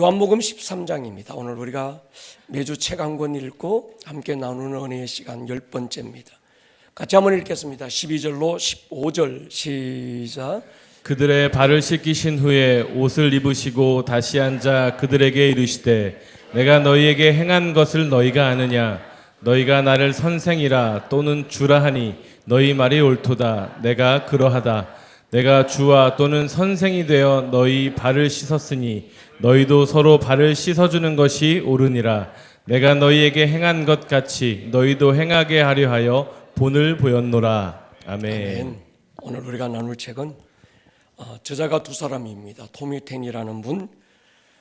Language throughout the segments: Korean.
요한복음 13장입니다. 오늘 우리가 매주 책 한 권 읽고 함께 나누는 은혜의 시간 10번째입니다. 같이 한번 읽겠습니다. 12절로 15절 시작. 그들의 발을 씻기신 후에 옷을 입으시고 다시 앉아 그들에게 이르시되 내가 너희에게 행한 것을 너희가 아느냐? 너희가 나를 선생이라 또는 주라 하니 너희 말이 옳도다. 내가 그러하다. 내가 주와 또는 선생이 되어 너희 발을 씻었으니 너희도 서로 발을 씻어주는 것이 옳으니라. 내가 너희에게 행한 것 같이 너희도 행하게 하려 하여 본을 보였노라. 아멘. 오늘 우리가 나눌 책은 저자가 두 사람입니다. 토미 텐이라는 분,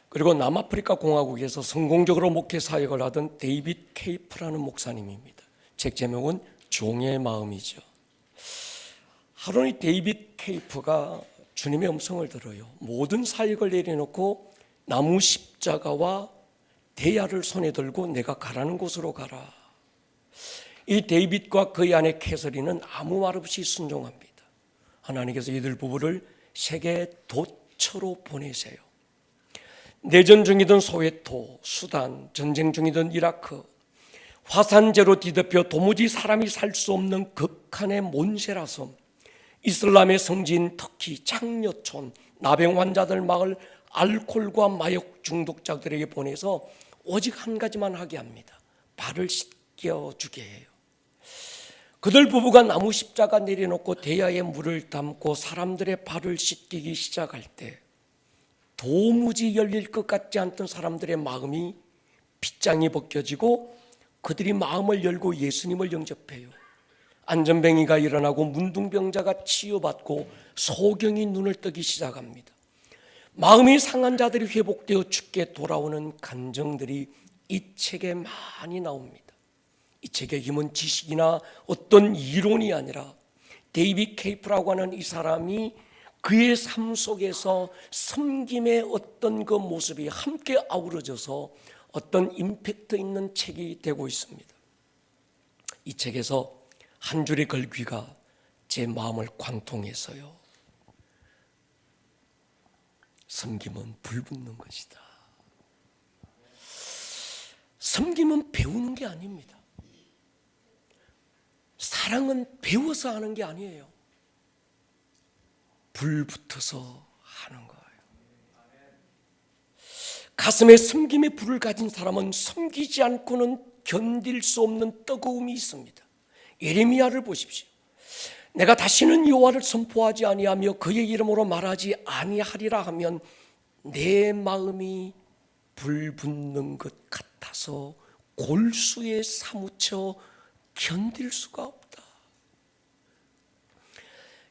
그리고 남아프리카 공화국에서 성공적으로 목회 사역을 하던 데이빗 케이프라는 목사님입니다. 책 제목은 종의 마음이죠. 하루 이 데이빗 케이프가 주님의 음성을 들어요. 모든 사역을 내려놓고 나무 십자가와 대야를 손에 들고 내가 가라는 곳으로 가라. 이 데이빗과 그의 아내 캐서린은 아무 말 없이 순종합니다. 하나님께서 이들 부부를 세계 도처로 보내세요. 내전 중이던 소웨토, 수단, 전쟁 중이던 이라크, 화산재로 뒤덮여 도무지 사람이 살 수 없는 극한의 몬세라섬, 이슬람의 성지인 터키, 장려촌, 나병 환자들 마을, 알코올과 마약 중독자들에게 보내서 오직 한 가지만 하게 합니다. 발을 씻겨주게 해요. 그들 부부가 나무 십자가 내려놓고 대야에 물을 담고 사람들의 발을 씻기기 시작할 때 도무지 열릴 것 같지 않던 사람들의 마음이 빗장이 벗겨지고 그들이 마음을 열고 예수님을 영접해요. 안전뱅이가 일어나고 문둥병자가 치유받고 소경이 눈을 뜨기 시작합니다. 마음이 상한 자들이 회복되어 주께 돌아오는 간증들이 이 책에 많이 나옵니다. 이 책의 힘은 지식이나 어떤 이론이 아니라 데이빗 케이프라고 하는 이 사람이 그의 삶 속에서 섬김의 어떤 그 모습이 함께 아우러져서 어떤 임팩트 있는 책이 되고 있습니다. 이 책에서 한 줄의 글귀가 제 마음을 관통했어요. 섬김은 불붙는 것이다. 섬김은 배우는 게 아닙니다. 사랑은 배워서 하는 게 아니에요. 불붙어서 하는 거예요. 가슴에 섬김의 불을 가진 사람은 섬기지 않고는 견딜 수 없는 뜨거움이 있습니다. 예레미야를 보십시오. 내가 다시는 여호와를 선포하지 아니하며 그의 이름으로 말하지 아니하리라 하면 내 마음이 불붙는 것 같아서 골수에 사무쳐 견딜 수가 없다.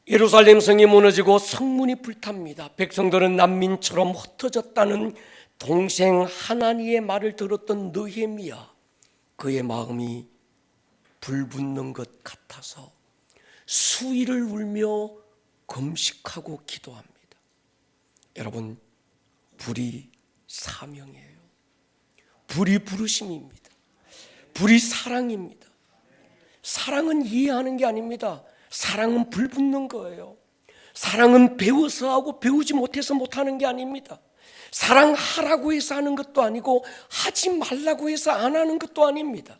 예루살렘 성이 무너지고 성문이 불탑니다. 백성들은 난민처럼 흩어졌다는 동생 하나니의 말을 들었던 느헤미야, 그의 마음이 불붙는 것 같아서 수일을 울며 금식하고 기도합니다. 여러분, 불이 사명이에요. 불이 부르심입니다. 불이 사랑입니다. 사랑은 이해하는 게 아닙니다. 사랑은 불붙는 거예요. 사랑은 배워서 하고 배우지 못해서 못하는 게 아닙니다. 사랑하라고 해서 하는 것도 아니고 하지 말라고 해서 안 하는 것도 아닙니다.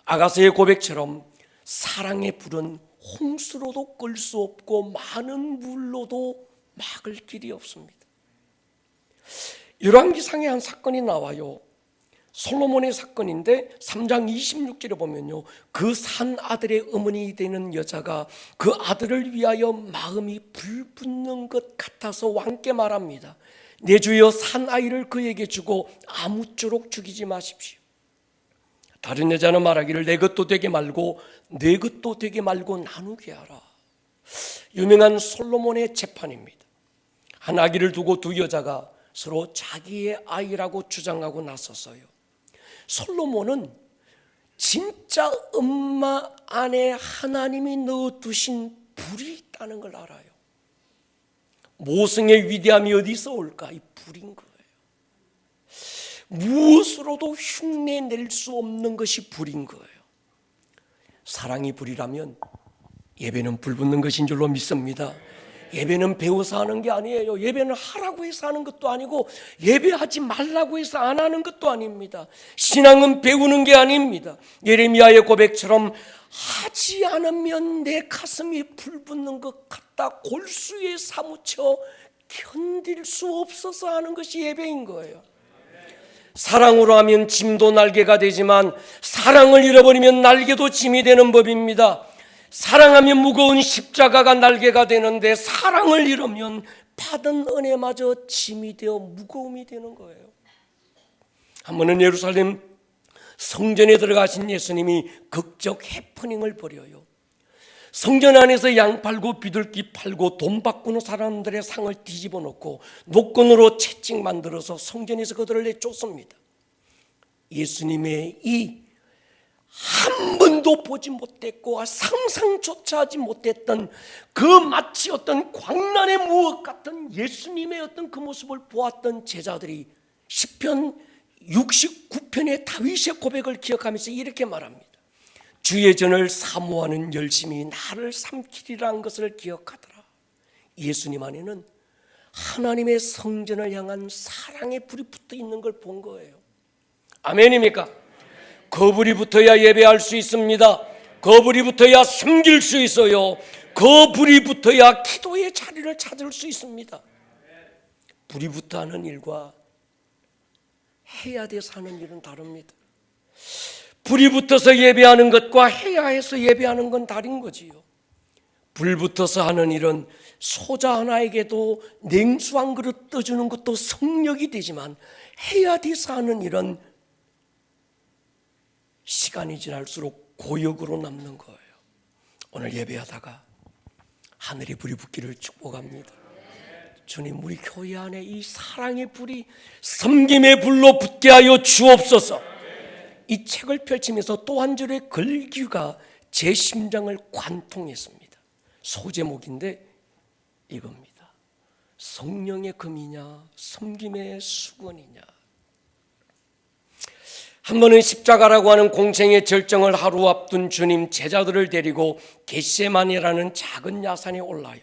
아가서의 고백처럼 사랑의 불은 홍수로도 끌 수 없고 많은 물로도 막을 길이 없습니다. 열왕기상의 한 사건이 나와요. 솔로몬의 사건인데 3장 26절에 보면요, 그 산 아들의 어머니 되는 여자가 그 아들을 위하여 마음이 불붙는 것 같아서 왕께 말합니다. 내 주여 산 아이를 그에게 주고 아무쪼록 죽이지 마십시오. 다른 여자는 말하기를 내 것도 되게 말고 내 것도 되게 말고 나누게 하라. 유명한 솔로몬의 재판입니다. 한 아기를 두고 두 여자가 서로 자기의 아이라고 주장하고 나섰어요. 솔로몬은 진짜 엄마 안에 하나님이 넣어두신 불이 있다는 걸 알아요. 모성의 위대함이 어디서 올까? 이 불인 거예요. 무엇으로도 흉내낼 수 없는 것이 불인 거예요. 사랑이 불이라면 예배는 불붙는 것인 줄로 믿습니다. 예배는 배워서 하는 게 아니에요. 예배는 하라고 해서 하는 것도 아니고 예배하지 말라고 해서 안 하는 것도 아닙니다. 신앙은 배우는 게 아닙니다. 예레미야의 고백처럼 하지 않으면 내 가슴이 불붙는 것 같다 골수에 사무쳐 견딜 수 없어서 하는 것이 예배인 거예요. 사랑으로 하면 짐도 날개가 되지만 사랑을 잃어버리면 날개도 짐이 되는 법입니다. 사랑하면 무거운 십자가가 날개가 되는데 사랑을 잃으면 받은 은혜마저 짐이 되어 무거움이 되는 거예요. 한 번은 예루살렘 성전에 들어가신 예수님이 극적 해프닝을 벌여요. 성전 안에서 양 팔고 비둘기 팔고 돈 바꾸는 사람들의 상을 뒤집어 놓고 노건으로 채찍 만들어서 성전에서 그들을 내쫓습니다. 예수님의 이 한 번도 보지 못했고 상상조차 하지 못했던 그 마치 어떤 광란의 무엇 같은 예수님의 어떤 그 모습을 보았던 제자들이 시편 69편의 다윗의 고백을 기억하면서 이렇게 말합니다. 주의 전을 사모하는 열심이 나를 삼키리라는 것을 기억하더라. 예수님 안에는 하나님의 성전을 향한 사랑의 불이 붙어 있는 걸 본 거예요. 아멘입니까? 그 불이 붙어야 예배할 수 있습니다. 그 불이 붙어야 섬길 수 있어요. 그 불이 붙어야 기도의 자리를 찾을 수 있습니다. 불이 붙어 하는 일과 해야 돼서 하는 일은 다릅니다. 불이 붙어서 예배하는 것과 해야 해서 예배하는 건 다른 거지요. 불 붙어서 하는 일은 소자 하나에게도 냉수 한 그릇 떠주는 것도 성력이 되지만 해야 돼서 하는 일은 시간이 지날수록 고역으로 남는 거예요. 오늘 예배하다가 하늘의 불이 붙기를 축복합니다. 주님, 우리 교회 안에 이 사랑의 불이 섬김의 불로 붙게 하여 주옵소서. 이 책을 펼치면서 또 한 줄의 글귀가 제 심장을 관통했습니다. 소제목인데 이겁니다. 성령의 금이냐 섬김의 수건이냐. 한 번은 십자가라고 하는 공생의 절정을 하루 앞둔 주님, 제자들을 데리고 겟세마네라는 작은 야산에 올라요.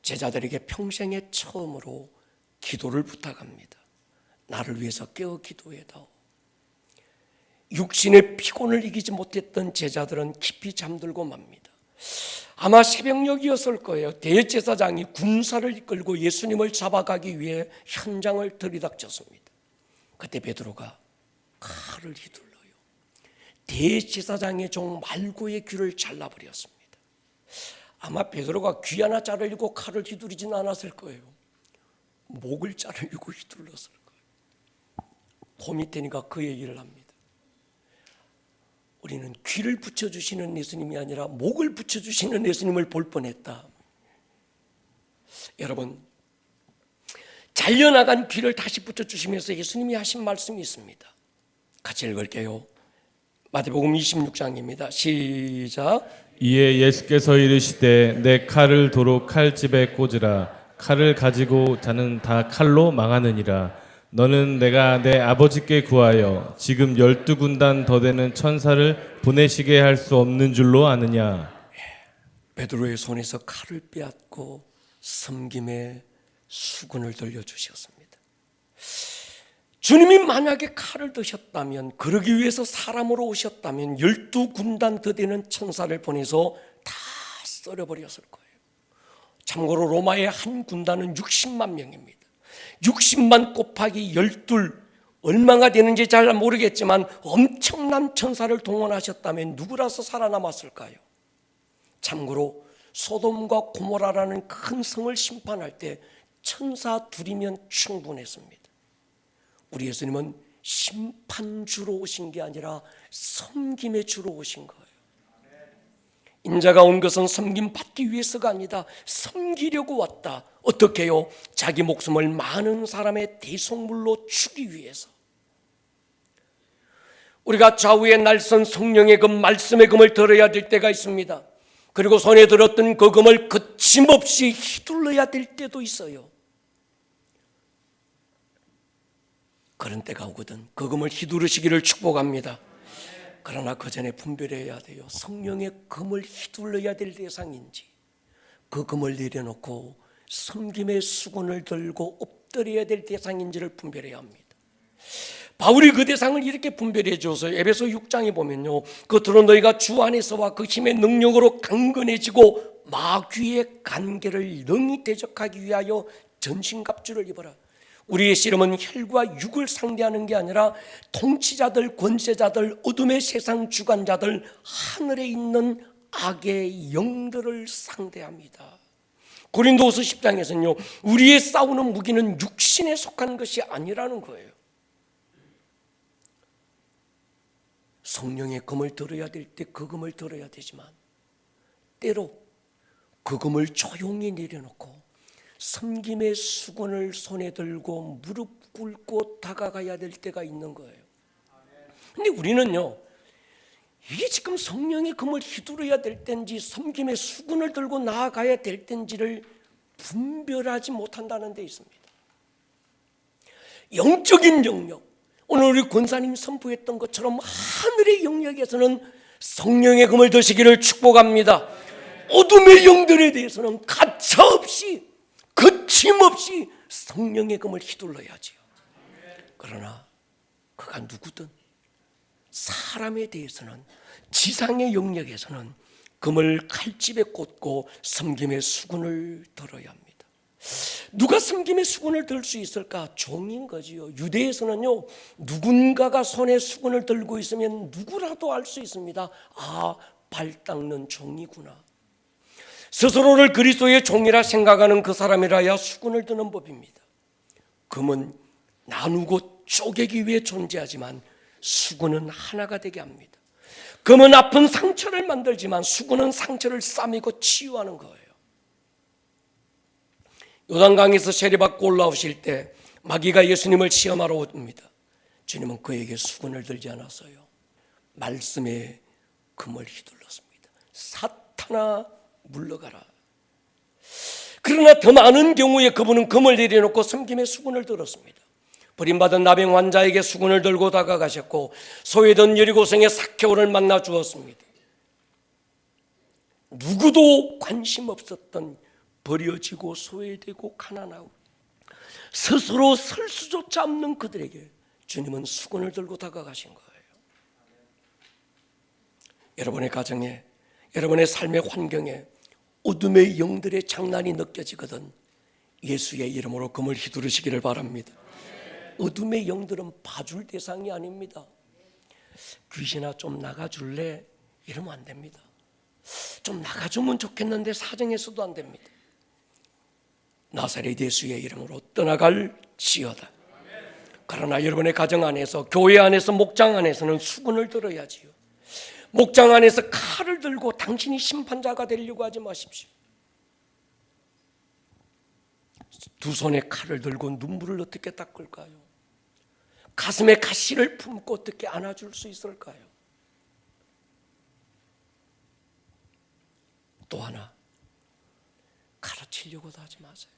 제자들에게 평생의 처음으로 기도를 부탁합니다. 나를 위해서 깨어 기도해다오. 육신의 피곤을 이기지 못했던 제자들은 깊이 잠들고 맙니다. 아마 새벽녘이었을 거예요. 대제사장이 군사를 이끌고 예수님을 잡아가기 위해 현장을 들이닥쳤습니다. 그때 베드로가 칼을 휘둘러요. 대제사장의 종 말고의 귀를 잘라버렸습니다. 아마 베드로가 귀 하나 자르려고 칼을 휘두르지는 않았을 거예요. 목을 자르려고 휘둘렀을 거예요. 도미테니가 그 얘기를 합니다. 우리는 귀를 붙여주시는 예수님이 아니라 목을 붙여주시는 예수님을 볼 뻔했다. 여러분, 잘려나간 귀를 다시 붙여주시면서 예수님이 하신 말씀이 있습니다. 같이 읽을게요. 마태복음 26장입니다. 시작. 이에 예수께서 이르시되 내 칼을 도로 칼집에 꽂으라. 칼을 가지고 자는 다 칼로 망하느니라. 너는 내가 내 아버지께 구하여 지금 12군단 더 되는 천사를 보내시게 할 수 없는 줄로 아느냐. 베드로의 손에서 칼을 빼앗고 섬김의 수건을 돌려주셨습니다. 주님이 만약에 칼을 드셨다면, 그러기 위해서 사람으로 오셨다면 12군단 더 되는 천사를 보내서 다 썰어버렸을 거예요. 참고로 로마의 한 군단은 60만 명입니다. 60만 곱하기 12 얼마가 되는지 잘 모르겠지만 엄청난 천사를 동원하셨다면 누구라서 살아남았을까요? 참고로 소돔과 고모라라는 큰 성을 심판할 때 천사 둘이면 충분했습니다. 우리 예수님은 심판주로 오신 게 아니라 섬김의 주로 오신 거예요. 인자가 온 것은 섬김 받기 위해서가 아니다. 섬기려고 왔다. 어떻게 해요? 자기 목숨을 많은 사람의 대속물로 주기 위해서. 우리가 좌우에 날선 성령의 금, 말씀의 금을 들어야 될 때가 있습니다. 그리고 손에 들었던 그 금을 거침없이 휘둘러야 될 때도 있어요. 그런 때가 오거든 그 금을 휘두르시기를 축복합니다. 그러나 그 전에 분별해야 돼요. 성령의 금을 휘둘러야 될 대상인지, 그 금을 내려놓고 섬김의 수건을 들고 엎드려야 될 대상인지를 분별해야 합니다. 바울이 그 대상을 이렇게 분별해 줘서 에베소 6장에 보면요, 겉으로 너희가 주 안에서와 그 힘의 능력으로 강건해지고 마귀의 간계를 능히 대적하기 위하여 전신갑주를 입어라. 우리의 씨름은 혈과 육을 상대하는 게 아니라 통치자들, 권세자들, 어둠의 세상 주관자들, 하늘에 있는 악의 영들을 상대합니다. 고린도후서 10장에서는요, 우리의 싸우는 무기는 육신에 속한 것이 아니라는 거예요. 성령의 금을 들어야 될 때 그 금을 들어야 되지만, 때로 그 금을 조용히 내려놓고 섬김의 수건을 손에 들고 무릎 꿇고 다가가야 될 때가 있는 거예요. 근데 우리는요, 이게 지금 성령의 금을 휘두르야 될 때인지 섬김의 수건을 들고 나아가야 될 때인지를 분별하지 못한다는 데 있습니다. 영적인 영역, 오늘 우리 권사님 선포했던 것처럼 하늘의 영역에서는 성령의 금을 드시기를 축복합니다. 어둠의 영들에 대해서는 가차없이 거침없이 성령의 금을 휘둘러야지요. 그러나 그가 누구든 사람에 대해서는, 지상의 영역에서는 금을 칼집에 꽂고 섬김의 수건을 들어야 합니다. 누가 섬김의 수건을 들 수 있을까? 종인 거지요. 유대에서는요, 누군가가 손에 수건을 들고 있으면 누구라도 알 수 있습니다. 아, 발 닦는 종이구나. 스스로를 그리스도의 종이라 생각하는 그 사람이라야 수건을 드는 법입니다. 금은 나누고 쪼개기 위해 존재하지만 수건은 하나가 되게 합니다. 금은 아픈 상처를 만들지만 수건은 상처를 싸매고 치유하는 거예요. 요단강에서 세례받고 올라오실 때 마귀가 예수님을 시험하러 옵니다. 주님은 그에게 수건을 들지 않았어요. 말씀에 금을 휘둘렀습니다. 사탄아 물러가라. 그러나 더 많은 경우에 그분은 금을 내려놓고 섬김의 수건을 들었습니다. 버림받은 나병 환자에게 수건을 들고 다가가셨고, 소외된 여리고성의 삭개오를 만나 주었습니다. 누구도 관심 없었던 버려지고 소외되고 가난하고 스스로 설 수조차 없는 그들에게 주님은 수건을 들고 다가가신 거예요. 여러분의 가정에, 여러분의 삶의 환경에 어둠의 영들의 장난이 느껴지거든 예수의 이름으로 금을 휘두르시기를 바랍니다. 어둠의 영들은 봐줄 대상이 아닙니다. 귀신아 좀 나가줄래? 이러면 안 됩니다. 좀 나가주면 좋겠는데 사정해서도 안 됩니다. 나사렛 예수의 이름으로 떠나갈지어다. 그러나 여러분의 가정 안에서, 교회 안에서, 목장 안에서는 수건을 들어야지요. 목장 안에서 칼을 들고 당신이 심판자가 되려고 하지 마십시오. 두 손에 칼을 들고 눈물을 어떻게 닦을까요? 가슴에 가시를 품고 어떻게 안아줄 수 있을까요? 또 하나, 가르치려고도 하지 마세요.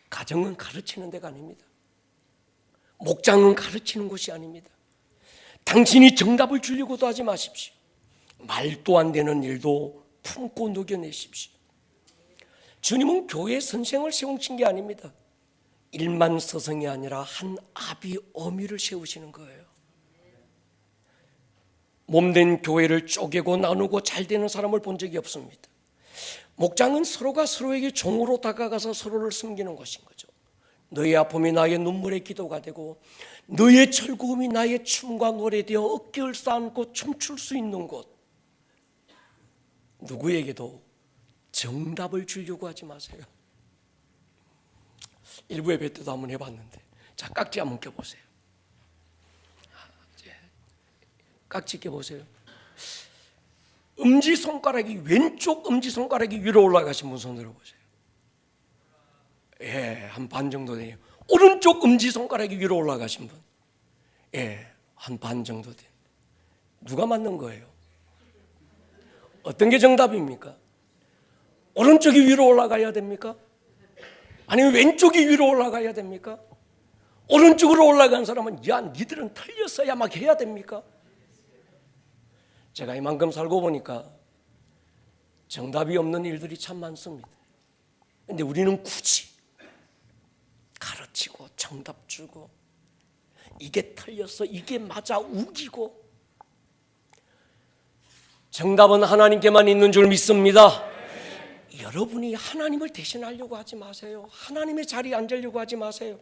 가정은 가르치는 데가 아닙니다. 목장은 가르치는 곳이 아닙니다. 당신이 정답을 주려고도 하지 마십시오. 말도 안 되는 일도 품고 녹여내십시오. 주님은 교회 선생을 세우신 게 아닙니다. 일만 서성이 아니라 한 아비 어미를 세우시는 거예요. 몸된 교회를 쪼개고 나누고 잘 되는 사람을 본 적이 없습니다. 목장은 서로가 서로에게 종으로 다가가서 서로를 섬기는 것인 거죠. 너의 아픔이 나의 눈물의 기도가 되고 너의 철구음이 나의 춤과 노래 되어 어깨를 쌓고 춤출 수 있는 곳. 누구에게도 정답을 주려고 하지 마세요. 일부 예배 때도 한번 해봤는데, 자, 깍지 한번 껴보세요. 깍지 껴보세요. 엄지손가락이, 왼쪽 엄지손가락이 위로 올라가신 분 손 들어보세요. 예, 한 반 정도 돼요. 오른쪽 엄지손가락이 위로 올라가신 분, 예, 한 반 정도 돼요. 누가 맞는 거예요? 어떤 게 정답입니까? 오른쪽이 위로 올라가야 됩니까? 아니면 왼쪽이 위로 올라가야 됩니까? 오른쪽으로 올라간 사람은 야, 니들은 틀렸어야 막 해야 됩니까? 제가 이만큼 살고 보니까 정답이 없는 일들이 참 많습니다. 근데 우리는 굳이 가르치고 정답 주고 이게 틀렸어, 이게 맞아 우기고, 정답은 하나님께만 있는 줄 믿습니다. 여러분이 하나님을 대신하려고 하지 마세요. 하나님의 자리에 앉으려고 하지 마세요.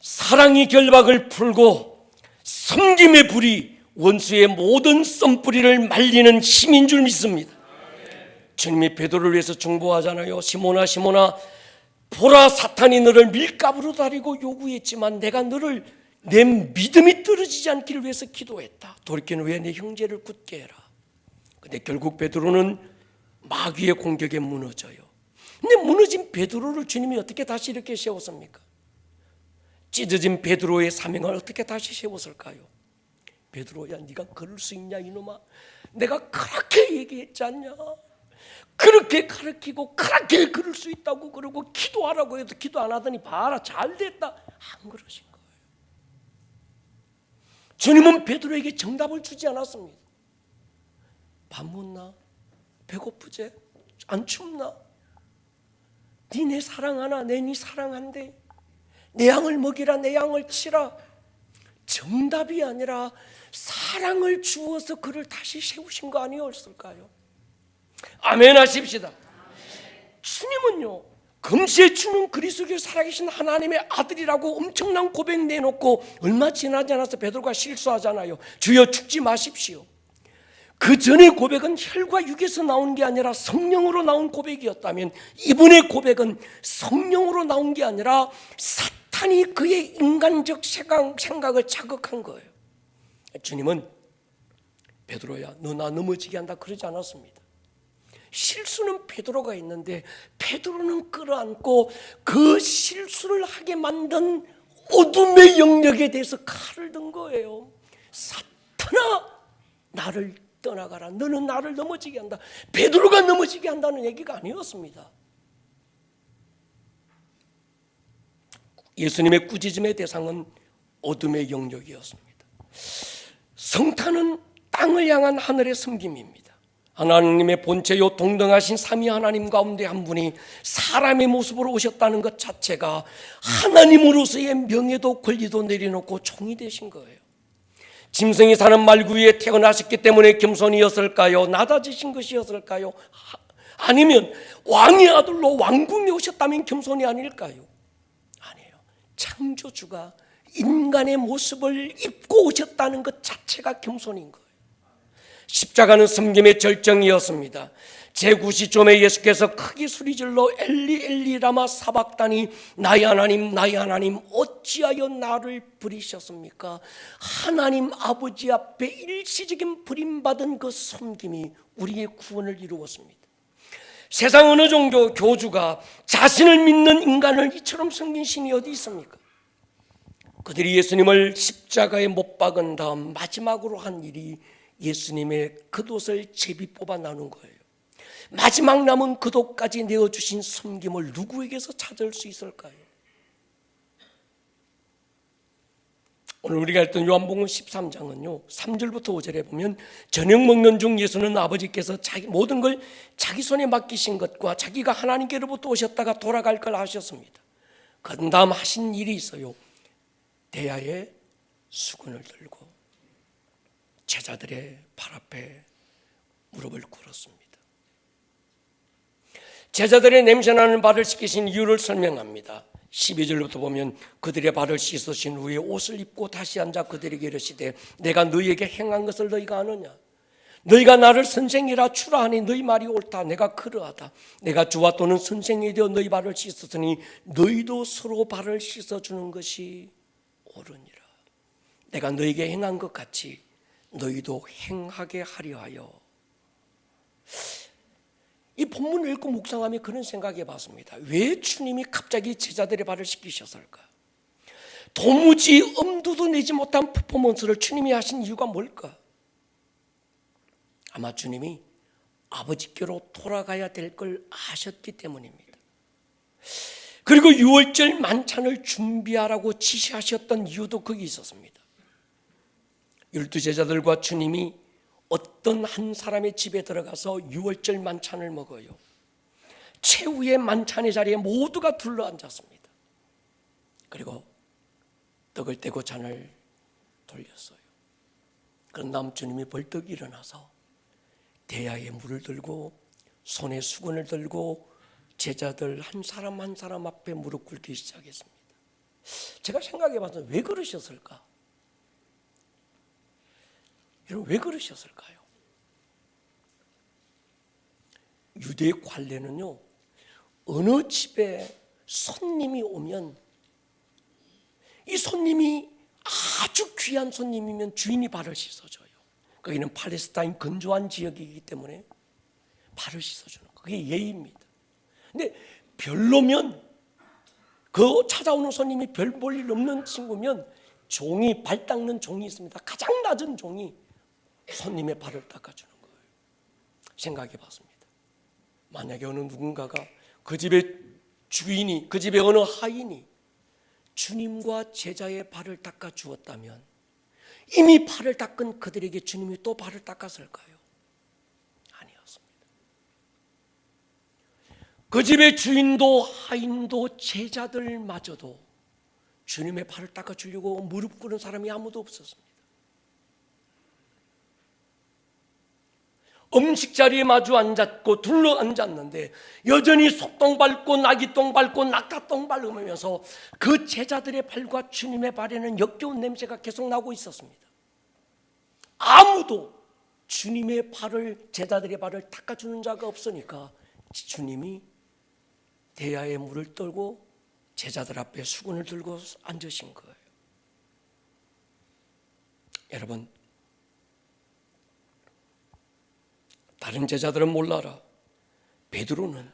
사랑이 결박을 풀고 섬김의 불이 원수의 모든 썬뿌리를 말리는 힘인 줄 믿습니다. 주님이 베드로를 위해서 중보하잖아요. 시몬아 시몬아, 보라, 사탄이 너를 밀가부로 다리고 요구했지만 내가 너를 내 믿음이 떨어지지 않기를 위해서 기도했다. 돌이키는 왜 내 형제를 굳게 해라. 근데 결국 베드로는 마귀의 공격에 무너져요. 근데 무너진 베드로를 주님이 어떻게 다시 이렇게 세웠습니까? 찢어진 베드로의 사명을 어떻게 다시 세웠을까요? 베드로야, 네가 걸을 수 있냐 이놈아? 내가 그렇게 얘기했지 않냐? 그렇게 가르치고 그렇게 걸을 수 있다고 그러고 기도하라고 해도 기도 안 하더니 봐라 잘 됐다, 안 그러신 거예요. 주님은 베드로에게 정답을 주지 않았습니다. 밥 먹나? 배고프지? 안 춥나? 니네 사랑하나? 내 니 사랑한대. 내 양을 먹이라, 내 양을 치라. 정답이 아니라 사랑을 주어서 그를 다시 세우신 거 아니었을까요? 아멘 하십시다. 주님은요, 금세 주는 그리스도의 살아계신 하나님의 아들이라고 엄청난 고백 내놓고 얼마 지나지 않아서 베드로가 실수하잖아요. 주여 죽지 마십시오. 그 전의 고백은 혈과 육에서 나온 게 아니라 성령으로 나온 고백이었다면, 이분의 고백은 성령으로 나온 게 아니라 사탄이 그의 인간적 생각을 자극한 거예요. 주님은 베드로야, 너 나 넘어지게 한다 그러지 않았습니다. 실수는 베드로가 했는데 베드로는 끌어안고 그 실수를 하게 만든 어둠의 영역에 대해서 칼을 든 거예요. 사탄아, 나를 떠나가라. 너는 나를 넘어지게 한다. 베드로가 넘어지게 한다는 얘기가 아니었습니다. 예수님의 꾸짖음의 대상은 어둠의 영역이었습니다. 성탄은 땅을 향한 하늘의 섬김입니다. 하나님의 본체요 동등하신 삼위 하나님 가운데 한 분이 사람의 모습으로 오셨다는 것 자체가 하나님으로서의 명예도 권리도 내려놓고 종이 되신 거예요. 짐승이 사는 말구 위에 태어나셨기 때문에 겸손이었을까요? 낮아지신 것이었을까요? 아니면 왕의 아들로 왕궁에 오셨다면 겸손이 아닐까요? 아니에요. 창조주가 인간의 모습을 입고 오셨다는 것 자체가 겸손인 거예요. 십자가는 섬김의 절정이었습니다. 제9시쯤에 예수께서 크게 소리질러 엘리 엘리 라마 사박다니, 나의 하나님 어찌하여 나를 버리셨습니까? 하나님 아버지 앞에 일시적인 버림받은 그 섬김이 우리의 구원을 이루었습니다. 세상 어느 정도 교주가 자신을 믿는 인간을 이처럼 섬긴 신이 어디 있습니까? 그들이 예수님을 십자가에 못 박은 다음 마지막으로 한 일이 예수님의 겉옷을 제비 뽑아 나눈 거예요. 마지막 남은 겉옷까지 내어주신 섬김을 누구에게서 찾을 수 있을까요? 오늘 우리가 읽던 요한복음 13장은요 3절부터 5절에 보면, 저녁 먹는 중 예수는 아버지께서 모든 걸 자기 손에 맡기신 것과 자기가 하나님께로부터 오셨다가 돌아갈 걸 아셨습니다. 그 다음 하신 일이 있어요. 대야에 수건을 들고 제자들의 발 앞에 무릎을 꿇었습니다. 제자들의 냄새나는 발을 씻기신 이유를 설명합니다. 12절부터 보면, 그들의 발을 씻으신 후에 옷을 입고 다시 앉아 그들에게 이르시되, 내가 너희에게 행한 것을 너희가 아느냐? 너희가 나를 선생이라 주라 하니 너희 말이 옳다. 내가 그러하다. 내가 주와 또는 선생이 되어 너희 발을 씻었으니 너희도 서로 발을 씻어주는 것이 옳으니라. 내가 너희에게 행한 것 같이 너희도 행하게 하려 하여. 이 본문을 읽고 묵상하며 그런 생각해 봤습니다. 왜 주님이 갑자기 제자들의 발을 씻기셨을까? 도무지 엄두도 내지 못한 퍼포먼스를 주님이 하신 이유가 뭘까? 아마 주님이 아버지께로 돌아가야 될 걸 아셨기 때문입니다. 그리고 6월절 만찬을 준비하라고 지시하셨던 이유도 거기 있었습니다. 12 제자들과 주님이 어떤 한 사람의 집에 들어가서 유월절 만찬을 먹어요. 최후의 만찬의 자리에 모두가 둘러앉았습니다. 그리고 떡을 떼고 잔을 돌렸어요. 그런 다음 주님이 벌떡 일어나서 대야에 물을 들고 손에 수건을 들고 제자들 한 사람 한 사람 앞에 무릎 꿇기 시작했습니다. 제가 생각해 봐서 왜 그러셨을까? 여러분, 왜 그러셨을까요? 유대 관례는요, 어느 집에 손님이 오면 이 손님이 아주 귀한 손님이면 주인이 발을 씻어줘요. 거기는 팔레스타인 건조한 지역이기 때문에 발을 씻어주는 거, 그게 예의입니다. 근데 별로면, 그 찾아오는 손님이 별 볼 일 없는 친구면 종이, 발 닦는 종이 있습니다. 가장 낮은 종이 손님의 발을 닦아주는 거예요. 생각해 봤습니다. 만약에 어느 누군가가 그 집의 주인이, 그 집의 어느 하인이 주님과 제자의 발을 닦아 주었다면 이미 발을 닦은 그들에게 주님이 또 발을 닦았을까요? 아니었습니다. 그 집의 주인도 하인도 제자들마저도 주님의 발을 닦아 주려고 무릎 꿇은 사람이 아무도 없었습니다. 음식 자리에 마주 앉았고 둘러 앉았는데 여전히 속똥 밟고 나기똥 밟고 낙타똥 밟으면서 그 제자들의 발과 주님의 발에는 역겨운 냄새가 계속 나고 있었습니다. 아무도 주님의 발을, 제자들의 발을 닦아주는 자가 없으니까 주님이 대야에 물을 떨고 제자들 앞에 수건을 들고 앉으신 거예요. 여러분, 다른 제자들은 몰라라. 베드로는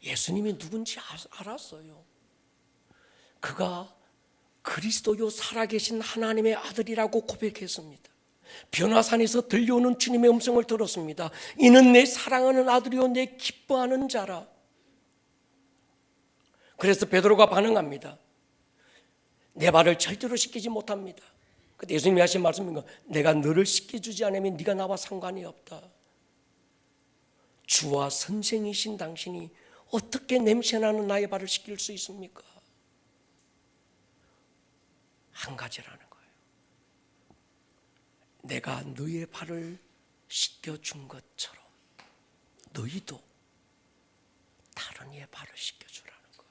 예수님이 누군지 알았어요. 그가 그리스도요 살아계신 하나님의 아들이라고 고백했습니다. 변화산에서 들려오는 주님의 음성을 들었습니다. 이는 내 사랑하는 아들이요 내 기뻐하는 자라. 그래서 베드로가 반응합니다. 내 발을 절대로 씻기지 못합니다. 그때 예수님이 하신 말씀인 거, 내가 너를 씻겨주지 않으면 네가 나와 상관이 없다. 주와 선생이신 당신이 어떻게 냄새나는 나의 발을 씻길 수 있습니까? 한 가지라는 거예요. 내가 너의 발을 씻겨준 것처럼 너희도 다른 이의 발을 씻겨주라는 거예요.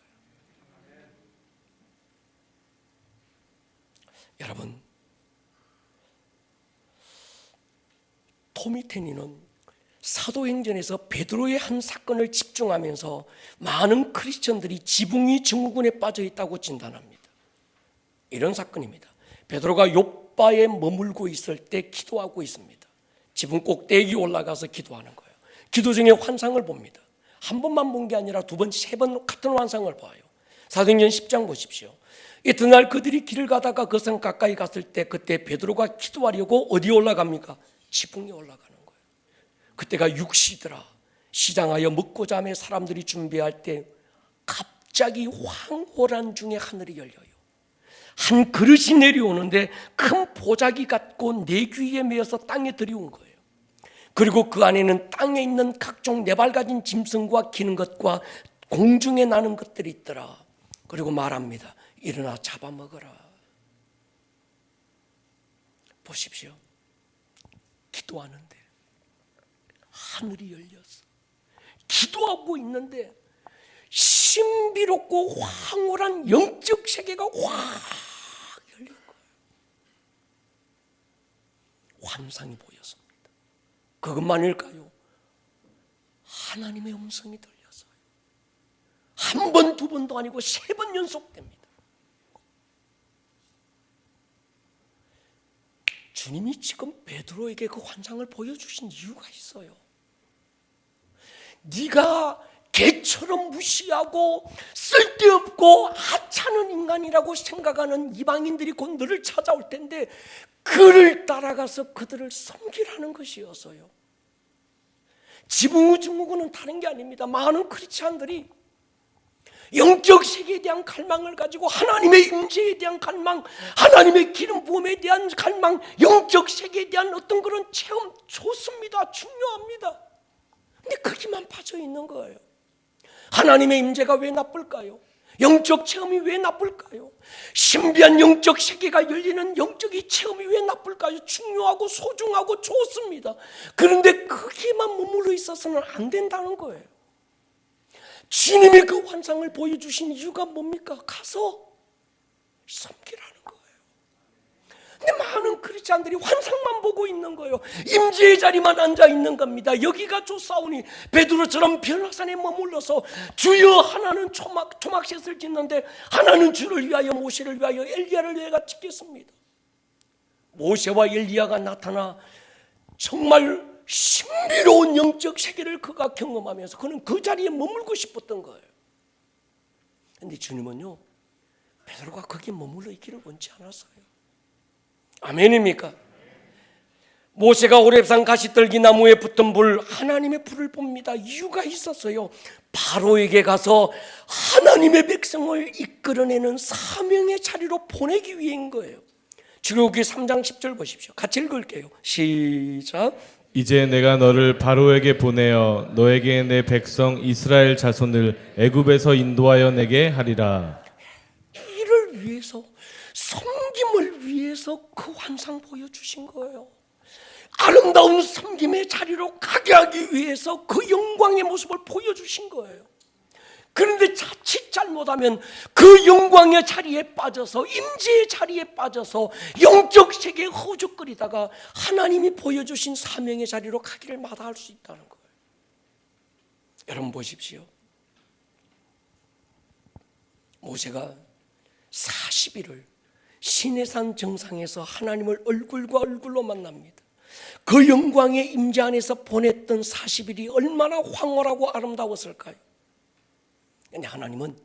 여러분, 토미테니는 사도행전에서 베드로의 한 사건을 집중하면서 많은 크리스천들이 지붕이 증후군에 빠져 있다고 진단합니다. 이런 사건입니다. 베드로가 욥바에 머물고 있을 때 기도하고 있습니다. 지붕 꼭대기 올라가서 기도하는 거예요. 기도 중에 환상을 봅니다. 한 번만 본 게 아니라 두 번, 세 번 같은 환상을 봐요. 사도행전 10장 보십시오. 이튿날 그들이 길을 가다가 그 산 가까이 갔을 때 그때 베드로가 기도하려고 어디에 올라갑니까? 지붕에 올라가는 거예요. 그때가 육시더라. 시장하여 먹고 자매 사람들이 준비할 때 갑자기 황홀한 중에 하늘이 열려요. 한 그릇이 내려오는데 큰 보자기 같고 네 귀에 매어서 땅에 들이온 거예요. 그리고 그 안에는 땅에 있는 각종 네발가진 짐승과 기는 것과 공중에 나는 것들이 있더라. 그리고 말합니다. 일어나 잡아먹어라. 보십시오. 기도하는데 하늘이 열렸어. 기도하고 있는데 신비롭고 황홀한 영적 세계가 확 열린 거예요. 환상이 보였습니다. 그것만일까요? 하나님의 음성이 들렸어요. 한 번, 두 번도 아니고 세 번 연속됩니다. 주님이 지금 베드로에게 그 환상을 보여주신 이유가 있어요. 네가 개처럼 무시하고 쓸데없고 하찮은 인간이라고 생각하는 이방인들이 곧 너를 찾아올 텐데 그를 따라가서 그들을 섬기라는 것이었어요. 지붕의 증후군은 다른 게 아닙니다. 많은 크리스찬들이 영적 세계에 대한 갈망을 가지고 하나님의 임재에 대한 갈망, 하나님의 기름 부음에 대한 갈망, 영적 세계에 대한 어떤 그런 체험 좋습니다. 중요합니다. 근데 거기만 빠져 있는 거예요. 하나님의 임재가 왜 나쁠까요? 영적 체험이 왜 나쁠까요? 신비한 영적 세계가 열리는 영적 체험이 왜 나쁠까요? 중요하고 소중하고 좋습니다. 그런데 거기에만 머물러 있어서는 안 된다는 거예요. 주님이 그 환상을 보여주신 이유가 뭡니까? 가서 섬기라는 거예요. 근데 많은 크리스찬들이 환상만 보고 있는 거예요. 임재의 자리만 앉아 있는 겁니다. 여기가 좋사오니 베드로처럼 변화산에 머물러서 주여, 하나는 초막셋을 짓는데 하나는 주를 위하여, 모세를 위하여, 엘리야를 위하여 짓겠습니다. 모세와 엘리야가 나타나 정말 신비로운 영적 세계를 그가 경험하면서 그는 그 자리에 머물고 싶었던 거예요. 그런데 주님은요, 베드로가 거기에 머물러 있기를 원치 않았어요. 아멘입니까? 모세가 호렙산 가시떨기 나무에 붙은 불, 하나님의 불을 봅니다. 이유가 있었어요. 바로에게 가서 하나님의 백성을 이끌어내는 사명의 자리로 보내기 위해인 거예요. 출애굽기 3장 10절 보십시오. 같이 읽을게요. 시작. 이제 내가 너를 바로에게 보내어 너에게 내 백성 이스라엘 자손을 애굽에서 인도하여 내게 하리라. 이를 위해서, 섬김을 위해서 그 환상 보여주신 거예요. 아름다운 섬김의 자리로 가게 하기 위해서 그 영광의 모습을 보여주신 거예요. 그런데 자칫 잘못하면 그 영광의 자리에 빠져서, 임재의 자리에 빠져서 영적 세계에 허죽거리다가 하나님이 보여주신 사명의 자리로 가기를 마다할 수 있다는 거예요. 여러분 보십시오. 모세가 40일을 시내산 정상에서 하나님을 얼굴과 얼굴로 만납니다. 그 영광의 임재 안에서 보냈던 40일이 얼마나 황홀하고 아름다웠을까요? 근데 하나님은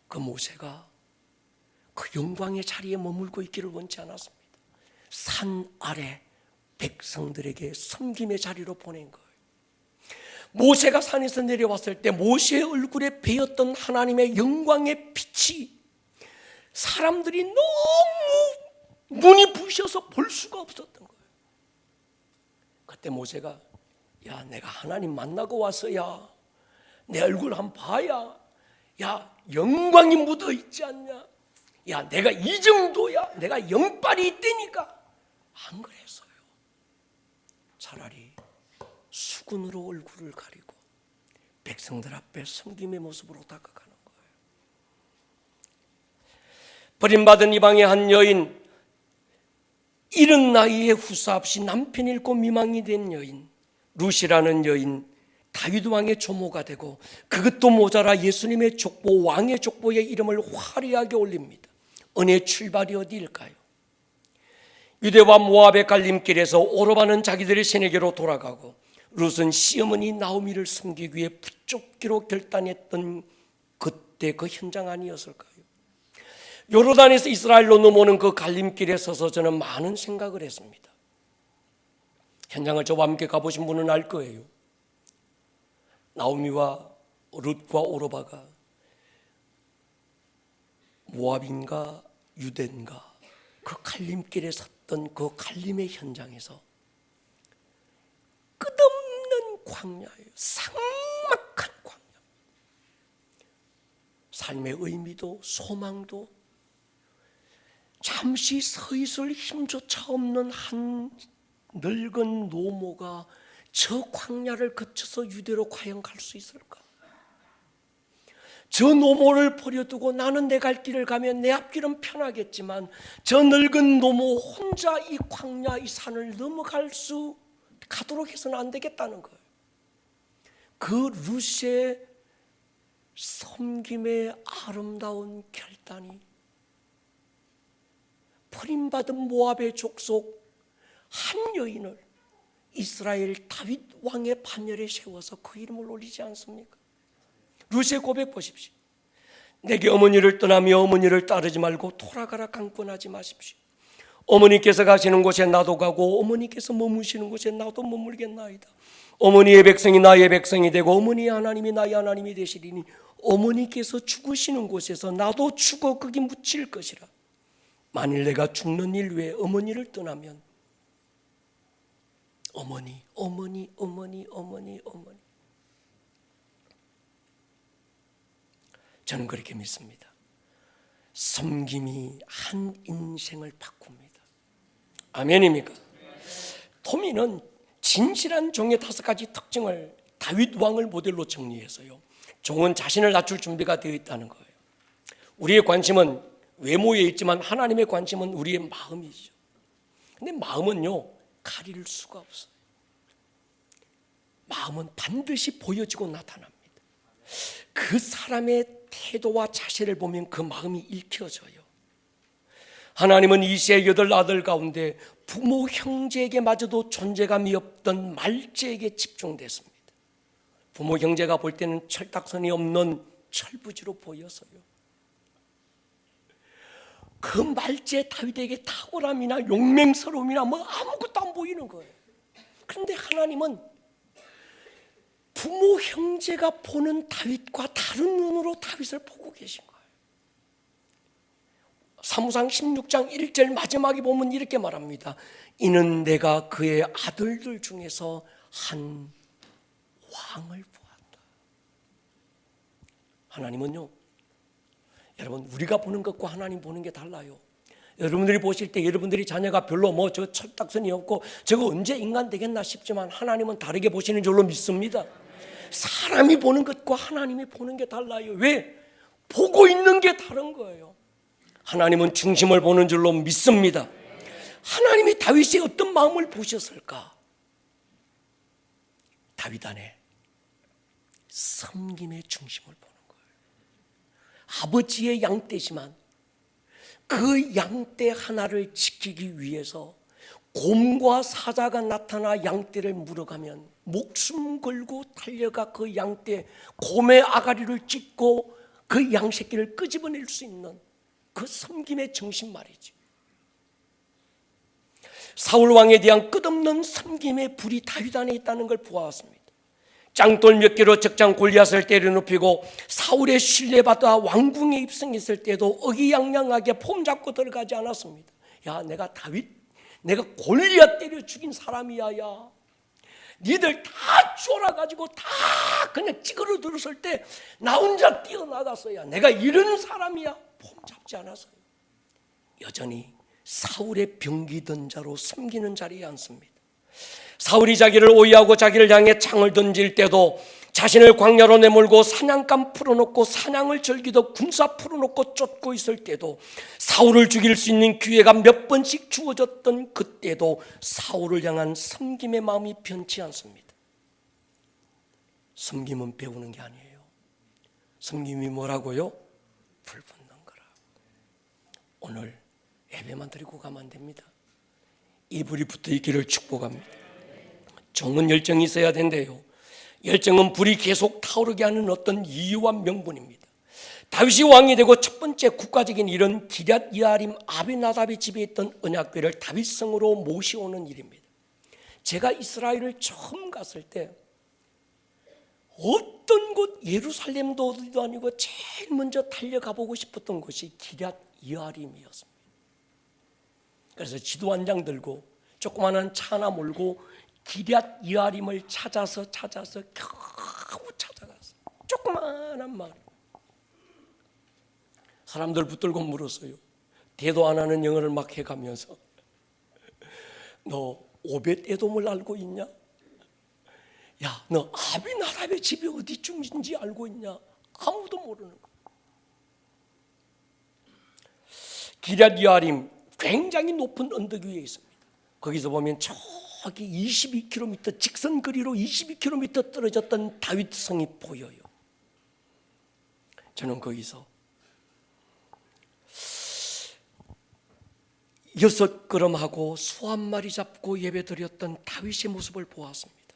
그 모세가 그 영광의 자리에 머물고 있기를 원치 않았습니다. 산 아래 백성들에게 섬김의 자리로 보낸 거예요. 모세가 산에서 내려왔을 때 모세의 얼굴에 배었던 하나님의 영광의 빛이 사람들이 너무 눈이 부셔서 볼 수가 없었던 거예요. 그때 모세가, 야, 내가 하나님 만나고 왔어야 내 얼굴 한번 봐야, 야, 영광이 묻어 있지 않냐? 야, 내가 이 정도야? 내가 영빨이 있다니까? 안 그랬어요. 차라리 수군으로 얼굴을 가리고 백성들 앞에 섬김의 모습으로 다가가는 거예요. 버림받은 이방의 한 여인, 이른 나이에 후사 없이 남편 잃고 미망이 된 여인, 룻이라는 여인, 다윗 왕의 조모가 되고 그것도 모자라 예수님의 족보, 왕의 족보의 이름을 화려하게 올립니다. 은혜의 출발이 어디일까요? 유대와 모압의 갈림길에서 오르바는 자기들의 새내기로 돌아가고 룻은 시어머니 나오미를 섬기기 위해 붙잡기로 결단했던 그때 그 현장 아니었을까요? 요르단에서 이스라엘로 넘어오는 그 갈림길에 서서 저는 많은 생각을 했습니다. 현장을 저와 함께 가보신 분은 알 거예요. 나오미와 룻과 오르바가 모압인가 유대인가 그 갈림길에 섰던 그 갈림의 현장에서 끝없는 광야예요. 삭막한 광야. 삶의 의미도 소망도 잠시 서 있을 힘조차 없는 한 늙은 노모가 저 광야를 거쳐서 유대로 과연 갈 수 있을까? 저 노모를 버려두고 나는 내 갈 길을 가면 내 앞길은 편하겠지만 저 늙은 노모 혼자 이 광야, 이 산을 가도록 해서는 안 되겠다는 거예요. 그 룻의 섬김의 아름다운 결단이 버림받은 모압의 족속 한 여인을 이스라엘 다윗 왕의 반열에 세워서 그 이름을 올리지 않습니까? 룻의 고백 보십시오. 내게 어머니를 떠나며 어머니를 따르지 말고 돌아가라 강권하지 마십시오. 어머니께서 가시는 곳에 나도 가고 어머니께서 머무시는 곳에 나도 머물겠나이다. 어머니의 백성이 나의 백성이 되고 어머니의 하나님이 나의 하나님이 되시리니 어머니께서 죽으시는 곳에서 나도 죽어 거기 묻힐 것이라. 만일 내가 죽는 일 외에 어머니를 떠나면 어머니. 저는 그렇게 믿습니다. 섬김이 한 인생을 바꿉니다. 아멘입니까? 토미는 진실한 종의 5가지 특징을 다윗 왕을 모델로 정리해서요, 종은 자신을 낮출 준비가 되어 있다는 거예요. 우리의 관심은 외모에 있지만 하나님의 관심은 우리의 마음이죠. 근데 마음은요, 가릴 수가 없어요. 마음은 반드시 보여지고 나타납니다. 그 사람의 태도와 자세를 보면 그 마음이 읽혀져요. 하나님은 이새의 8 아들 가운데 부모 형제에게마저도 존재감이 없던 말제에게 집중됐습니다. 부모 형제가 볼 때는 철딱선이 없는 철부지로 보여서요, 그 말제 다윗에게 탁월함이나 용맹스러움이나 아무것도 안 보이는 거예요. 그런데 하나님은 부모 형제가 보는 다윗과 다른 눈으로 다윗을 보고 계신 거예요. 사무상 16장 1절 마지막에 보면 이렇게 말합니다. 이는 내가 그의 아들들 중에서 한 왕을 보았다. 하나님은요, 여러분, 우리가 보는 것과 하나님 보는 게 달라요. 여러분들이 보실 때 여러분들이 자녀가 별로 저 철딱선이 없고 저거 언제 인간 되겠나 싶지만 하나님은 다르게 보시는 줄로 믿습니다. 사람이 보는 것과 하나님이 보는 게 달라요. 왜? 보고 있는 게 다른 거예요. 하나님은 중심을 보는 줄로 믿습니다. 하나님이 다윗의 어떤 마음을 보셨을까? 다윗 안에 섬김의 중심을 보는 거예요. 아버지의 양떼지만 그 양떼 하나를 지키기 위해서 곰과 사자가 나타나 양떼를 물어가면 목숨 걸고 달려가 그 양떼 곰의 아가리를 찢고 그 양새끼를 끄집어낼 수 있는 그 섬김의 정신 말이죠. 사울 왕에 대한 끝없는 섬김의 불이 다윗 안에 있다는 걸 보았습니다. 짱돌 몇 개로 적장 골리앗을 때려눕히고 사울의 신뢰받아 왕궁에 입성했을 때도 의기양양하게 폼잡고 들어가지 않았습니다. 야, 내가 골리앗 때려 죽인 사람이야. 야, 니들 다 쫄아가지고 다 그냥 찌그러들었을 때 나 혼자 뛰어나갔어야. 내가 이런 사람이야. 폼잡지 않았어요. 여전히 사울의 병기던 자로 섬기는 자리에 앉습니다. 사울이 자기를 오해하고 자기를 향해 창을 던질 때도 자신을 광야로 내몰고 사냥감 풀어놓고 사냥을 즐기듯 군사 풀어놓고 쫓고 있을 때도 사울을 죽일 수 있는 기회가 몇 번씩 주어졌던 그때도 사울을 향한 섬김의 마음이 변치 않습니다. 섬김은 배우는 게 아니에요. 섬김이 뭐라고요? 불 붙는 거라. 오늘 예배만 드리고 가면 안 됩니다. 이 불이 붙어 있기를 축복합니다. 종은 열정이 있어야 된대요. 열정은 불이 계속 타오르게 하는 어떤 이유와 명분입니다. 다윗이 왕이 되고 첫 번째 국가적인 일은 기럇 여아림 아비나답의 집에 있던 언약궤를 다윗성으로 모셔오는 일입니다. 제가 이스라엘을 처음 갔을 때 어떤 곳 예루살렘도 어디도 아니고 제일 먼저 달려가 보고 싶었던 곳이 기럇 여아림이었습니다. 그래서 지도 한 장 들고 조그마한 차 하나 몰고 기럇 여아림을 찾아서 겨우 찾아갔어요. 조그마한 마을. 사람들 붙들고 물었어요. 대도 안 하는 영어를 막 해가면서 너 오벳 에돔을 알고 있냐? 야, 너 아비나답의 집이 어디쯤인지 알고 있냐? 아무도 모르는 거야. 기럇 여아림 굉장히 높은 언덕 위에 있습니다. 거기서 보면 저기 22km 직선 거리로 22km 떨어졌던 다윗성이 보여요. 저는 거기서 6걸음하고 소 한 마리 잡고 예배드렸던 다윗의 모습을 보았습니다.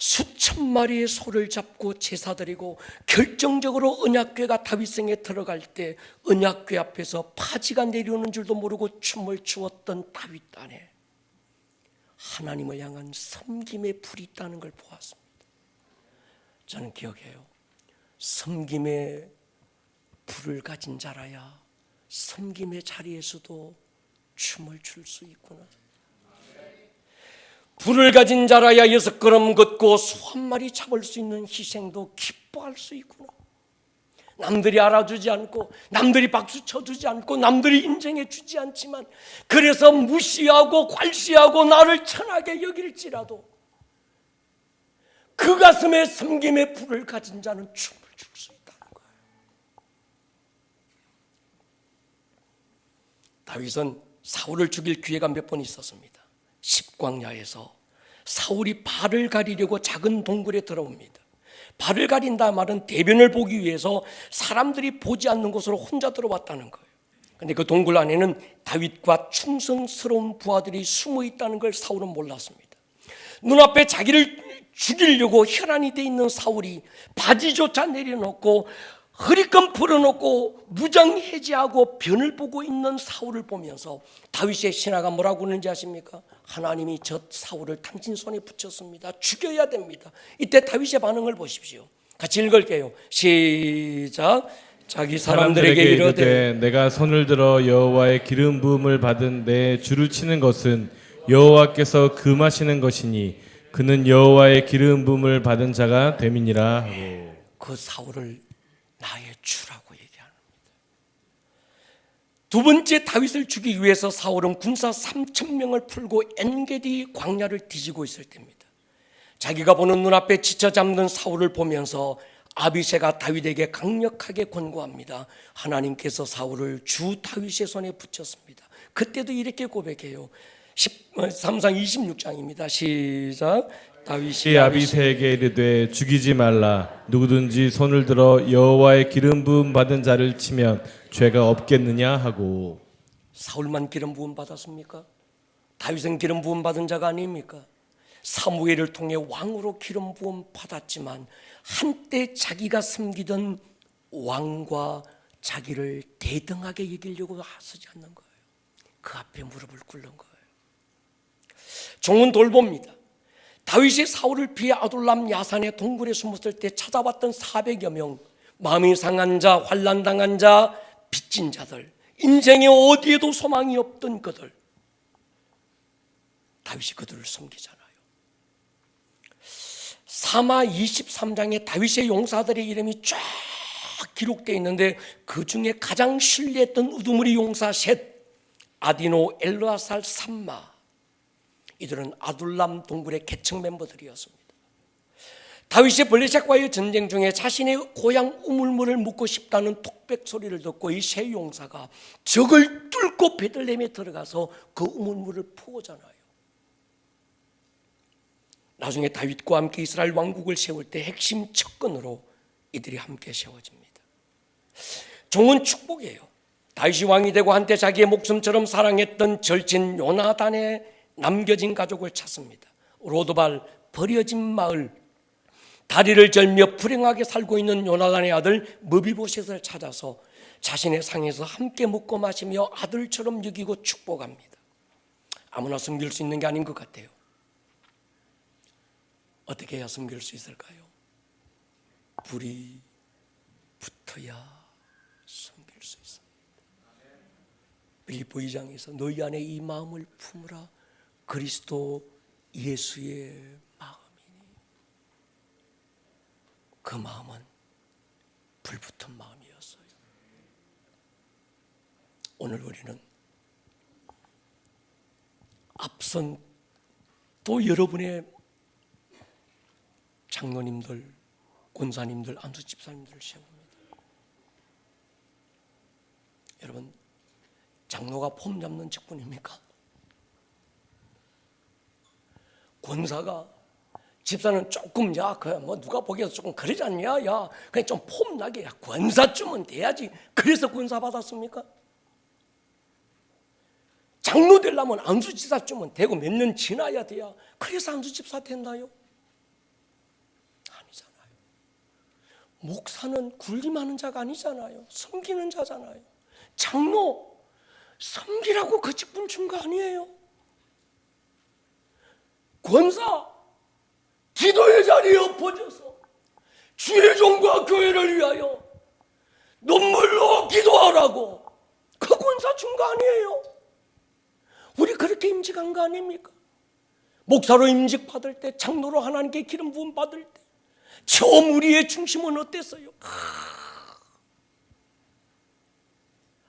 수천 마리의 소를 잡고 제사드리고 결정적으로 언약궤가 다윗성에 들어갈 때 언약궤 앞에서 파지가 내려오는 줄도 모르고 춤을 추었던 다윗 안에 하나님을 향한 섬김의 불이 있다는 걸 보았습니다. 저는 기억해요. 섬김의 불을 가진 자라야 섬김의 자리에서도 춤을 출 수 있구나. 불을 가진 자라야 6걸음 걷고 소 한 마리 잡을 수 있는 희생도 기뻐할 수 있구나. 남들이 알아주지 않고 남들이 박수 쳐주지 않고 남들이 인정해 주지 않지만 그래서 무시하고 괄시하고 나를 천하게 여길지라도 그 가슴에 섬김의 불을 가진 자는 춤을 출 수 있다는 거예요. 다윗은 사울을 죽일 기회가 몇 번 있었습니다. 십광야에서 사울이 발을 가리려고 작은 동굴에 들어옵니다. 발을 가린다 말은 대변을 보기 위해서 사람들이 보지 않는 곳으로 혼자 들어왔다는 거예요. 그런데 그 동굴 안에는 다윗과 충성스러운 부하들이 숨어 있다는 걸 사울은 몰랐습니다. 눈앞에 자기를 죽이려고 혈안이 돼 있는 사울이 바지조차 내려놓고 허리끈 풀어놓고 무장해제하고 변을 보고 있는 사울을 보면서 다윗의 신하가 뭐라고 하는지 아십니까? 하나님이 저 사울을 당신 손에 붙였습니다. 죽여야 됩니다. 이때 다윗의 반응을 보십시오. 같이 읽을게요. 시작. 자기 사람들에게 이르되 내가 손을 들어 여호와의 기름 부음을 받은 내 줄을 치는 것은 여호와께서 금하시는 것이니 그는 여호와의 기름 부음을 받은 자가 됨이니라 하고. 그 사울을 나의 주라고 얘기합니다. 두 번째 다윗을 죽이기 위해서 사울은 군사 3,000명을 풀고 엔게디 광야를 뒤지고 있을 때입니다. 자기가 보는 눈앞에 지쳐 잠든 사울을 보면서 아비새가 다윗에게 강력하게 권고합니다. 하나님께서 사울을 주 다윗의 손에 붙였습니다. 그때도 이렇게 고백해요. 3상 26장입니다. 시작. 다윗이 아비새에게 이르되 죽이지 말라. 누구든지 손을 들어 여호와의 기름 부음 받은 자를 치면 죄가 없겠느냐 하고. 사울만 기름 부음 받았습니까? 다윗은 기름 부음 받은 자가 아닙니까? 사무엘을 통해 왕으로 기름 부음 받았지만 한때 자기가 섬기던 왕과 자기를 대등하게 여기려고 하지 않는 거예요. 그 앞에 무릎을 꿇는 거예요. 종은 돌봅니다. 다윗이 사울을 피해 아둘람 야산의 동굴에 숨었을 때 찾아왔던 400여 명, 마음이 상한 자, 환난당한 자, 빚진 자들, 인생에 어디에도 소망이 없던 그들, 다윗이 그들을 섬기잖아요. 사마 23장에 다윗의 용사들의 이름이 쫙 기록되어 있는데 그 중에 가장 신뢰했던 우두머리 용사 셋, 아디노, 엘르아살, 삼마, 이들은 아둘람 동굴의 계층 멤버들이었습니다. 다윗이 블레셋과의 전쟁 중에 자신의 고향 우물물을 묻고 싶다는 톡백 소리를 듣고 이 세 용사가 적을 뚫고 베들레헴에 들어가서 그 우물물을 퍼오잖아요. 나중에 다윗과 함께 이스라엘 왕국을 세울 때 핵심 척근으로 이들이 함께 세워집니다. 종은 축복이에요. 다윗이 왕이 되고 한때 자기의 목숨처럼 사랑했던 절친 요나단의 남겨진 가족을 찾습니다. 로드발 버려진 마을, 다리를 절며 불행하게 살고 있는 요나단의 아들 므비보셋을 찾아서 자신의 상에서 함께 먹고 마시며 아들처럼 여기고 축복합니다. 아무나 섬길 수 있는 게 아닌 것 같아요. 어떻게 해야 섬길 수 있을까요? 불이 붙어야 섬길 수 있습니다. 빌립보 2장에서 너희 안에 이 마음을 품으라. 그리스도 예수의 마음이니. 그 마음은 불붙은 마음이었어요. 오늘 우리는 앞선 또 여러분의 장로님들, 권사님들, 안수 집사님들을 세웁니다. 여러분, 장로가 폼 잡는 직분입니까? 권사가, 집사는 조금, 야, 누가 보기에도 조금 그러지 않냐? 야, 그냥 좀 폼 나게, 야, 권사쯤은 돼야지. 그래서 권사 받았습니까? 장로 되려면 안수집사쯤은 되고 몇 년 지나야 돼야. 그래서 안수집사 된다요. 목사는 군림하는 자가 아니잖아요. 섬기는 자잖아요. 장로, 섬기라고 그 직분 준 거 아니에요. 권사, 기도의 자리에 엎어져서 주의 종과 교회를 위하여 눈물로 기도하라고 그 권사 준 거 아니에요. 우리 그렇게 임직한 거 아닙니까? 목사로 임직 받을 때, 장로로 하나님께 기름 부음 받을 때 처음 우리의 중심은 어땠어요?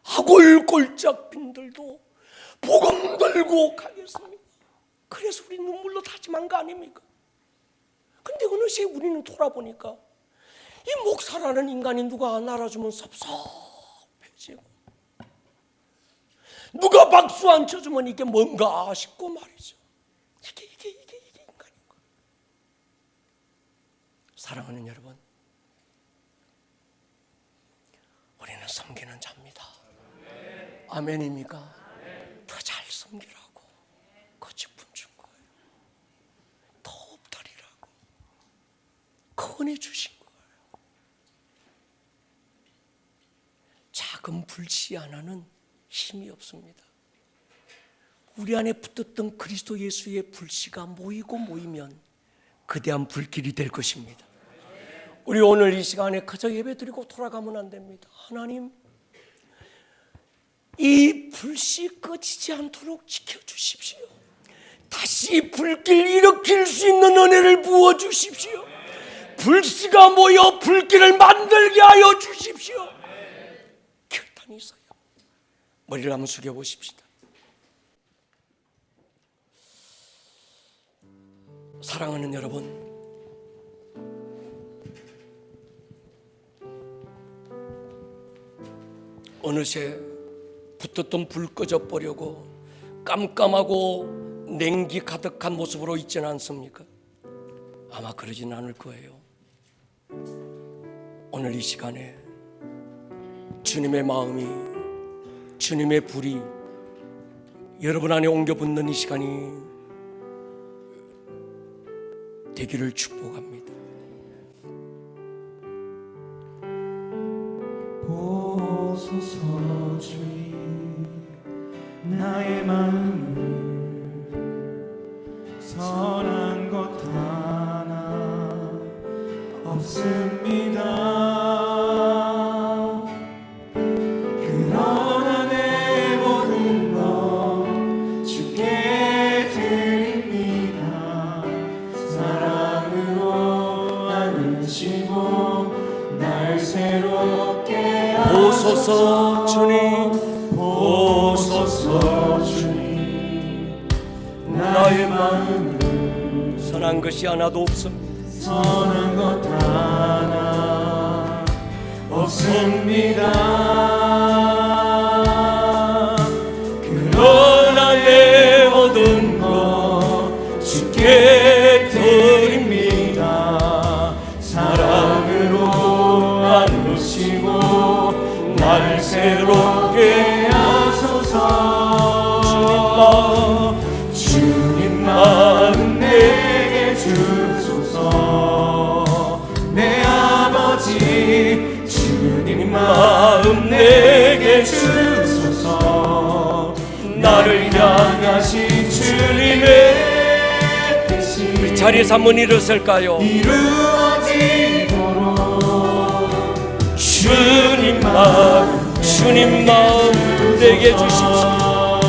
아골골짝 빈들도 복음 들고 가겠습니다. 그래서 우리 눈물로 다짐한 거 아닙니까? 근데 어느새 우리는 돌아보니까 이 목사라는 인간이 누가 안 알아주면 섭섭해지고, 누가 박수 안 쳐주면 이게 뭔가 싶고 말이죠. 이게 인간인가? 사랑하는 여러분, 우리는 섬기는 자입니다. 아멘입니까? 더 잘 섬기라고 그 직분 준 거예요. 더 업다리라고 그 은혜 주신 거예요. 작은 불씨 하나는 힘이 없습니다. 우리 안에 붙었던 그리스도 예수의 불씨가 모이면 거대한 불길이 될 것입니다. 우리 오늘 이 시간에 그저 예배드리고 돌아가면 안 됩니다. 하나님, 이 불씨 꺼지지 않도록 지켜주십시오. 다시 불길 일으킬 수 있는 은혜를 부어주십시오. 불씨가 모여 불길을 만들게 하여 주십시오. 결단이 있어요. 머리를 한번 숙여보십시다. 사랑하는 여러분, 어느새 붙었던 불 꺼져버리고 깜깜하고 냉기 가득한 모습으로 있지는 않습니까? 아마 그러지는 않을 거예요. 오늘 이 시간에 주님의 마음이, 주님의 불이 여러분 안에 옮겨 붙는 이 시간이 되기를 축복합니다. 보소서 주님, 나의 마음을 선한 것 하나 없습니다. 그러나 내 모든 것 주께 드립니다. 사랑으로 안으시고 날 새롭게 보소서 주님, 보소서 주님, 나의 마음을 선한 것이 하나도 없습니다. 선한 것 하나 없습니다. 그러나 내 모든 것 주께 드립니다. 사랑으로 안으시고 나를 새롭게 하소서. 주님 마음 내게 주소서. 내 아버지 주님 마음 내게 주소서. 나를 향하신 주님의 뜻이 자리에서 한번 일어설까요? 이루어지도록 주님 마음 내게 주십시오.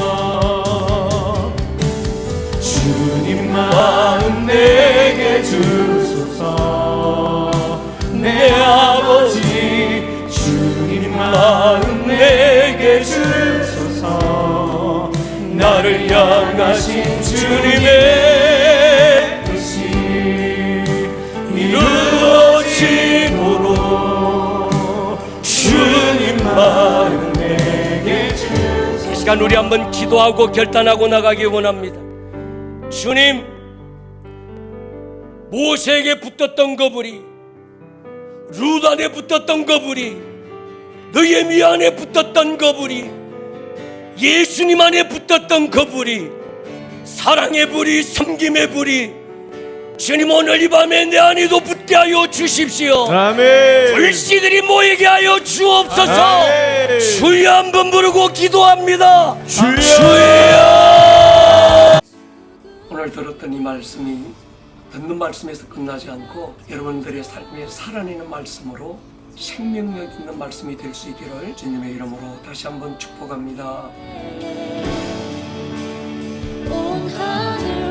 주님 마음 내게 주소서. 내 아버지 주님 마음 내게 주소서. 나를 향하신 주님의 뜻이 이루어지도록 주님 마음 내게 주소서. 이 시간 우리 한번 기도하고 결단하고 나가기 원합니다. 주님, 모세에게 붙었던 거불이, 룻 안에 붙었던 거불이, 느헤미야 안에 붙었던 거불이, 예수님 안에 붙었던 거불이, 사랑의 불이, 섬김의 불이 주님 오늘 이 밤에 내 안에도 붙게 하여 주십시오. 아멘. 불씨들이 모이게 하여 주옵소서. 아멘. 주여 한번 부르고 기도합니다. 주여. 오늘 들었던 이 말씀이 듣는 말씀에서 끝나지 않고 여러분들의 삶에 살아내는 말씀으로 생명력 있는 말씀이 될 수 있기를 주님의 이름으로 다시 한번 축복합니다. 온 하늘